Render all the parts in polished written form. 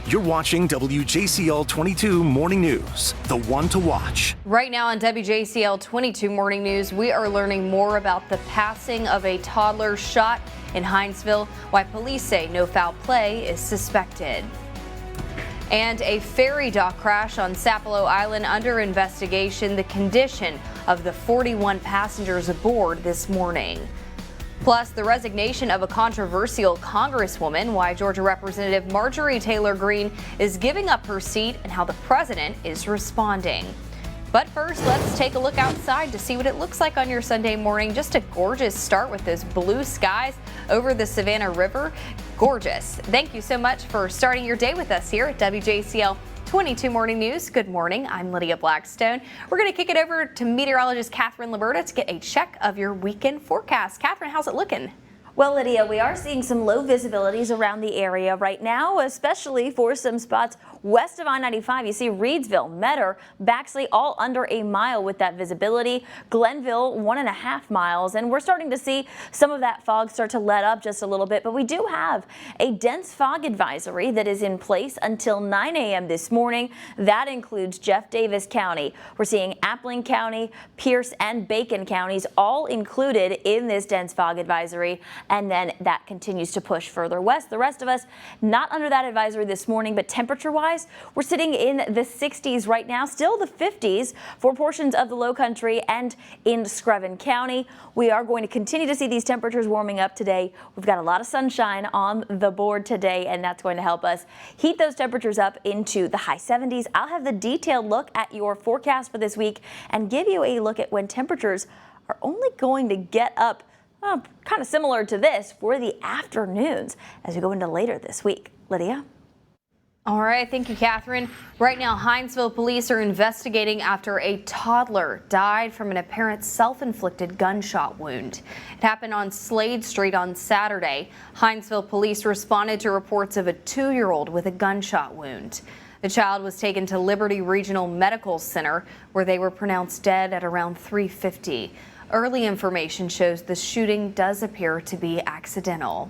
You're watching WJCL 22 Morning News, the one to watch. Right now on WJCL 22 Morning News, we are learning more about the passing of a toddler shot in Hinesville, why police say no foul play is suspected. And a ferry dock crash on Sapelo Island under investigation, the condition of the 41 passengers aboard this morning. Plus, the resignation of a controversial congresswoman, why Georgia Representative Marjorie Taylor Greene is giving up her seat, and how the president is responding. But first, let's take a look outside to see what it looks like on your Sunday morning. Just a gorgeous start with those blue skies over the Savannah River. Gorgeous. Thank you so much for starting your day with us here at WJCL 22 Morning News. Good morning. I'm Lydia Blackstone. We're going to kick it over to meteorologist Catherine Liberta to get a check of your weekend forecast. Catherine, how's it looking? Well, Lydia, we are seeing some low visibilities around the area right now, especially for some spots west of I-95. You see Reedsville, Metter, Baxley, all under a mile with that visibility. Glenville, 1.5 miles. And we're starting to see some of that fog start to let up just a little bit. But we do have a dense fog advisory that is in place until 9 a.m. this morning. That includes Jeff Davis County. We're seeing Appling County, Pierce, and Bacon counties all included in this dense fog advisory. And then that continues to push further west. The rest of us not under that advisory this morning, but temperature-wise, we're sitting in the 60s right now, still the 50s for portions of the low country and in Screven County. We are going to continue to see these temperatures warming up today. We've got a lot of sunshine on the board today, and that's going to help us heat those temperatures up into the high 70s. I'll have the detailed look at your forecast for this week and give you a look at when temperatures are only going to get up kind of similar to this for the afternoons as we go into later this week. Lydia? All right, thank you, Catherine. Right now, Hinesville police are investigating after a toddler died from an apparent self-inflicted gunshot wound. It happened on Slade Street on Saturday. Hinesville police responded to reports of a 2-year-old with a gunshot wound. The child was taken to Liberty Regional Medical Center, where they were pronounced dead at around 3:50. Early information shows the shooting does appear to be accidental.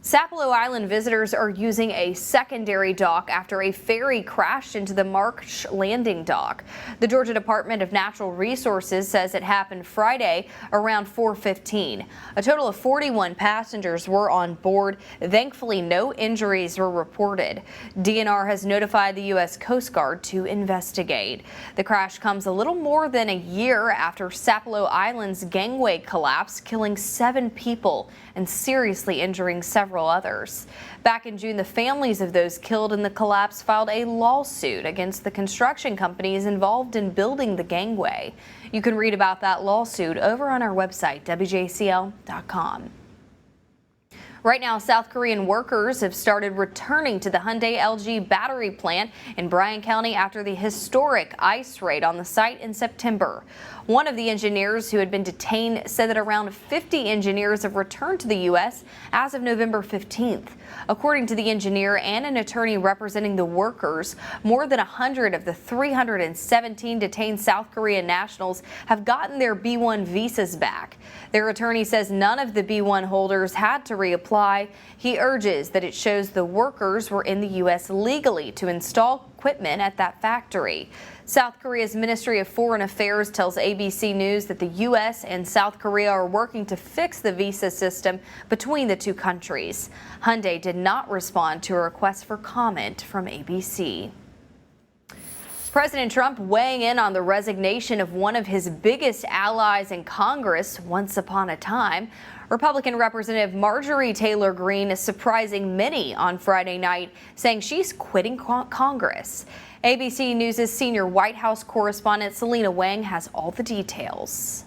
Sapelo Island visitors are using a secondary dock after a ferry crashed into the Marsh Landing dock. The Georgia Department of Natural Resources says it happened Friday around 4:15. A total of 41 passengers were on board. Thankfully, no injuries were reported. DNR has notified the U.S. Coast Guard to investigate. The crash comes a little more than a year after Sapelo Island's gangway collapsed, killing 7 people and seriously injuring several others. Back in June, the families of those killed in the collapse filed a lawsuit against the construction companies involved in building the gangway. You can read about that lawsuit over on our website, WJCL.com. Right now, South Korean workers have started returning to the Hyundai LG battery plant in Bryan County after the historic ICE raid on the site in September. One of the engineers who had been detained said that around 50 engineers have returned to the U.S. as of November 15th. According to the engineer and an attorney representing the workers, more than 100 of the 317 detained South Korean nationals have gotten their B-1 visas back. Their attorney says none of the B-1 holders had to reapply. He urges that it shows the workers were in the U.S. legally to install equipment at that factory. South Korea's Ministry of Foreign Affairs tells ABC News that the U.S. and South Korea are working to fix the visa system between the two countries. Hyundai did not respond to a request for comment from ABC. President Trump weighing in on the resignation of one of his biggest allies in Congress once upon a time. Republican Representative Marjorie Taylor Greene is surprising many on Friday night, saying she's quitting Congress. ABC News' senior White House correspondent Selena Wang has all the details.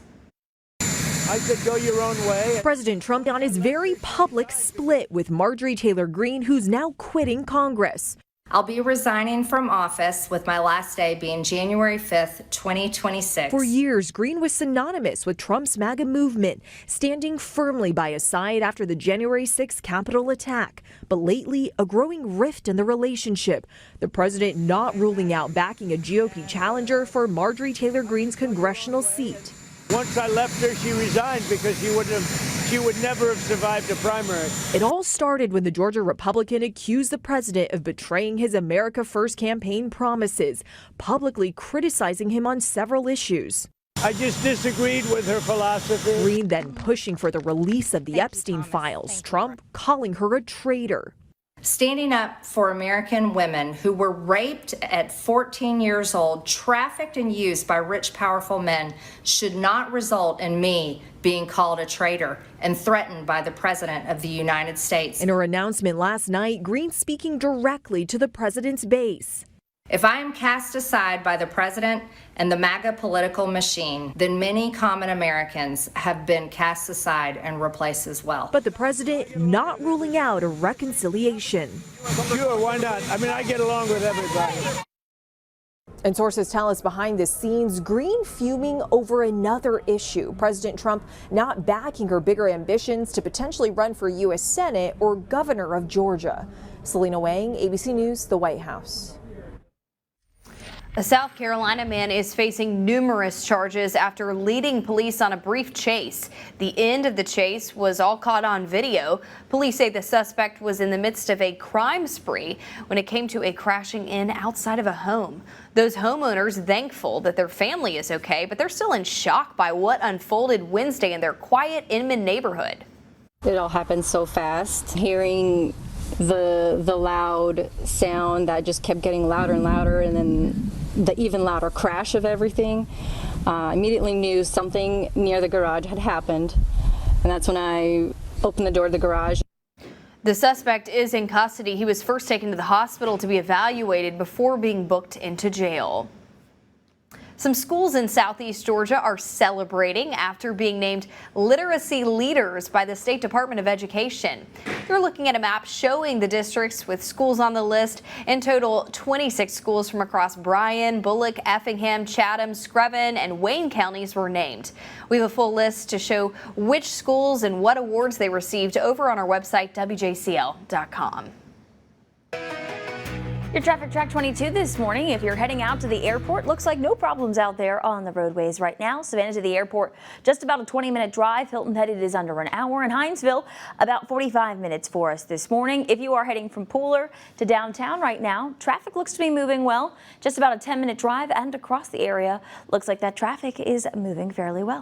I said go your own way. President Trump on his very public split with Marjorie Taylor Greene, who's now quitting Congress. I'll be resigning from office with my last day being January 5th, 2026. For years, Greene was synonymous with Trump's MAGA movement, standing firmly by his side after the January 6th Capitol attack. But lately, a growing rift in the relationship. The president not ruling out backing a GOP challenger for Marjorie Taylor Greene's congressional seat. Once I left her, she resigned because she would never have survived a primary. It all started when the Georgia Republican accused the president of betraying his America First campaign promises, publicly criticizing him on several issues. I just disagreed with her philosophy. Green then pushing for the release of the Epstein files, Trump calling her a traitor. Standing up for American women who were raped at 14 years old, trafficked and used by rich, powerful men should not result in me being called a traitor and threatened by the President of the United States. In her announcement last night, Green speaking directly to the president's base. If I am cast aside by the president and the MAGA political machine, then many common Americans have been cast aside and replaced as well. But the president not ruling out a reconciliation. Sure, why not? I mean, I get along with everybody. And sources tell us behind the scenes, Green fuming over another issue. President Trump not backing her bigger ambitions to potentially run for U.S. Senate or governor of Georgia. Selena Wang, ABC News, the White House. A South Carolina man is facing numerous charges after leading police on a brief chase. The end of the chase was all caught on video. Police say the suspect was in the midst of a crime spree when it came to a crashing in outside of a home. Those homeowners thankful that their family is okay, but they're still in shock by what unfolded Wednesday in their quiet Inman neighborhood. It all happened so fast. Hearing the loud sound that just kept getting louder and louder, and then the even louder crash of everything, immediately knew something near the garage had happened, and that's when I opened the door of the garage. The suspect is in custody. He was first taken to the hospital to be evaluated before being booked into jail. Some schools in Southeast Georgia are celebrating after being named literacy leaders by the State Department of Education. You're looking at a map showing the districts with schools on the list. In total, 26 schools from across Bryan, Bullock, Effingham, Chatham, Screven, and Wayne counties were named. We have a full list to show which schools and what awards they received over on our website, WJCL.com. Your traffic track 22 this morning. If you're heading out to the airport, looks like no problems out there on the roadways right now. Savannah to the airport, just about a 20-minute drive. Hilton headed is under an hour. And Hinesville, about 45 minutes for us this morning. If you are heading from Pooler to downtown right now, traffic looks to be moving well. Just about a 10-minute drive and across the area. Looks like that traffic is moving fairly well.